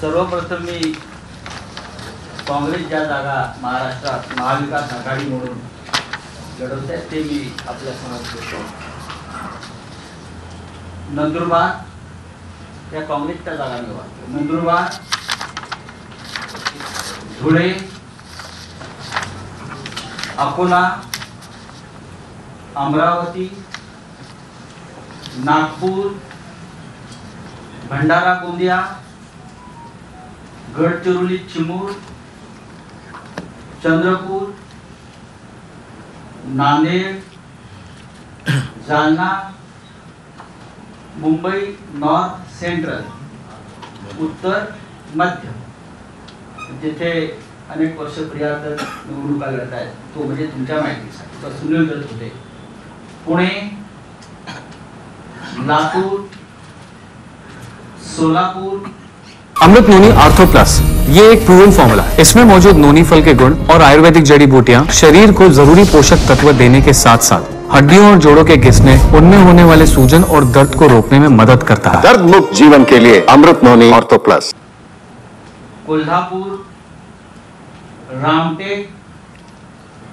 सर्वप्रथम मी काँग्रेस ज्या जागा महाराष्ट्रात महाविकास आघाडी म्हणून लढवत आहे ते मी आपल्या समोर ठेवतो. नंदुरबार या काँग्रेसच्या जागा निवडतो. नंदुरबार, धुळे, अकोला, अमरावती, नागपूर, भंडारा गोंदिया, गडचिरोली चिमूर, चंद्रपूर, नांदेड, जालना, मुंबई नॉर्थ सेंट्रल, उत्तर मध्य, जिथे अनेक वर्ष पर्यंत निवडणुका लढत आहेत तो म्हणजे तुमच्या माहितीसाठी सुनील दत्त होते. पुणे, लातूर, सोलापुर. अमृत नोनी आर्थो प्लस ये एक प्रूवन फॉर्मूला है. इसमें मौजूद नोनी फल के गुण और आयुर्वेदिक जड़ी बूटियां शरीर को जरूरी पोषक तत्व देने के साथ साथ हड्डियों और जोड़ों के घिसने, उनमें होने वाले सूजन और दर्द को रोकने में मदद करता है. दर्द मुक्त जीवन के लिए अमृत नोनी आर्थो प्लस. कोल्हापूर, रामटेक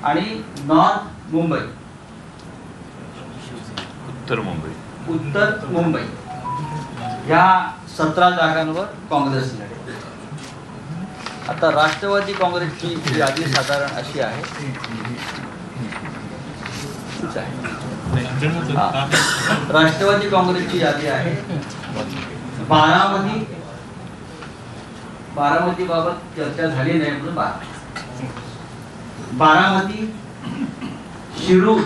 आणि नॉर्थ मुंबई, उत्तर मुंबई या 17 जागांवर काँग्रेस लढेल. आता राष्ट्रवादी काँग्रेसची यादी साधारण अशी आहे. राष्ट्रवादी काँग्रेसची यादी आहे. बारामती बाबत चर्चा झाली नाही म्हणून बारामती, शिरूर,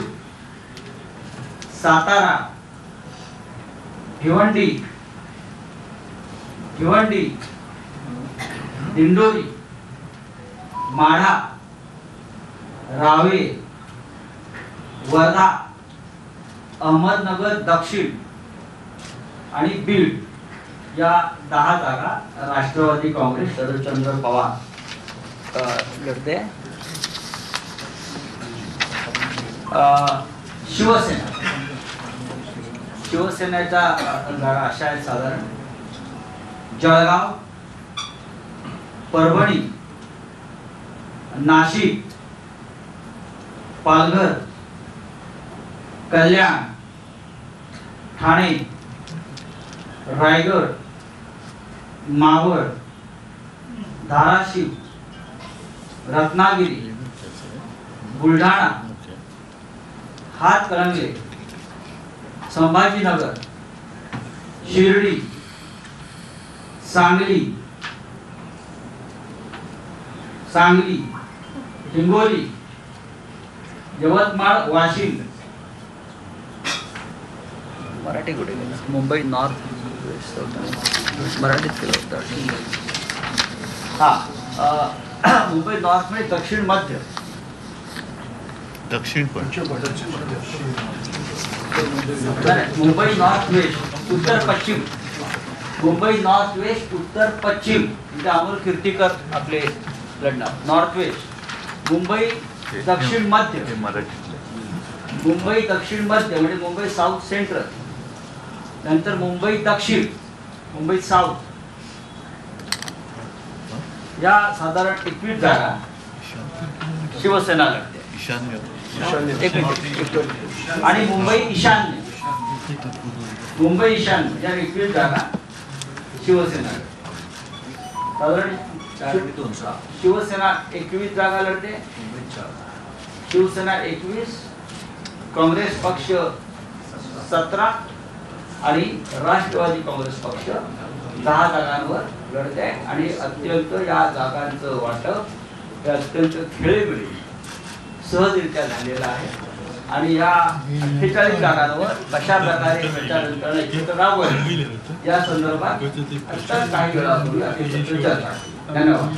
सातारा, भिवंडी, दिंडोरी, माढा, रावे, वर्धा, अहमदनगर दक्षिण आणि बीड या 10 जागा राष्ट्रवादी काँग्रेस शरदचंद्र पवार लढते. शिवसेनेच्या जागा अशा आहेत साधारण. जळगाव, परभणी, नाशिक, पालघर, कल्याण, ठाणे, रायगड, मावळ, धाराशिव, रत्नागिरी, बुलढाणा, हातकणंगले, संभाजीनगर, शिर्डी, सांगली, हिंगोली, यवतमाळ, वाशिम. मराठी कुठे गेलं? मुंबई नॉर्थ वेस्ट मराठीत केलं होतं. मुंबई नॉर्थ म्हणजे दक्षिण मध्य. मुंबई नॉर्थ वेस्ट उत्तर पश्चिम. मुंबई नॉर्थ वेस्ट उत्तर पश्चिम म्हणजे अमोल कीर्तिकर आपले लढणार. North west. मुंबई दक्षिण मध्य. मुंबई दक्षिण मध्य म्हणजे मुंबई साऊथ सेंट्रल. नंतर मुंबई दक्षिण, मुंबई साऊथ या साधारण 21 जागा शिवसेना लढते. आणि मुंबई ईशान्य या 21 जागा शिवसेना साधारण. शिवसेना 21 जागा लढते. शिवसेना 21, काँग्रेस पक्ष 17 आणि राष्ट्रवादी काँग्रेस पक्ष 10 जागांवर लढते. आणि अत्यंत या जागांचं वाटप हे अत्यंत खेळीमेळी सहजरित्या झालेलं आहे. आणि या 48 जागांवर कशा प्रकारे प्रचार यंत्रणा एकत्र राबवेल या संदर्भात काही वेळापूर्वी चर्चा. धन्यवाद.